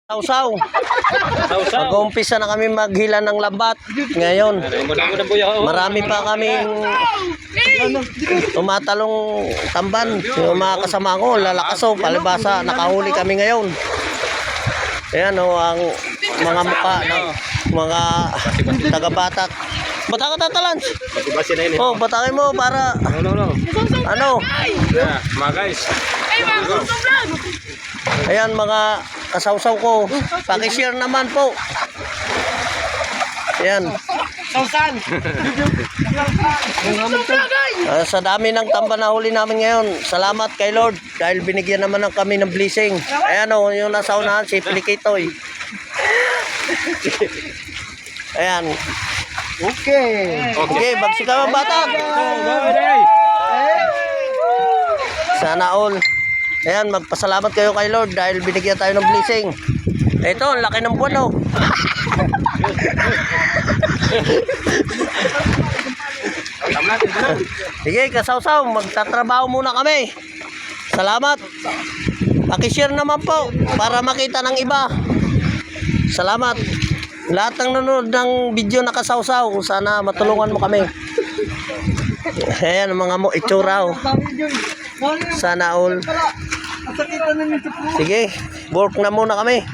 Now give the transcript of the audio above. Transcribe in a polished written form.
Sausaw. Mag-uumpisa na kami maghila ng lambat ngayon. Marami pa kaming tumatalong tamban. Yung mga kasama ko, lalakaso, palibasa, nakahuli kami ngayon. Ayan o, ang mga mukha ng mga taga-batak. Bata ka tatalans. Oh, batakin mo para ano? Mga guys. Ayan mga kasawsaw ko. Paki-share naman po. Ayan. Sa dami ng tamba na huli namin ngayon, salamat kay Lord dahil binigyan naman ng kami ng blessing. Ayan o, yung nasa unahan si Pelikitoy. Ayan. Okay, bagsikan ang bata. Sana all. Ayan, magpasalamat kayo kay Lord dahil binigyan tayo ng blessing. Ito, ang laki ng buwan, oh. Sige, kasawsaw, magtatrabaho muna kami. Salamat. Paki-share naman po para makita ng iba. Salamat. Lahat ng nanonood ng video na kasawsaw, sana matulungan mo kami. Ayan, mga mo itsura, oh. Sana all. Sige, work na muna kami.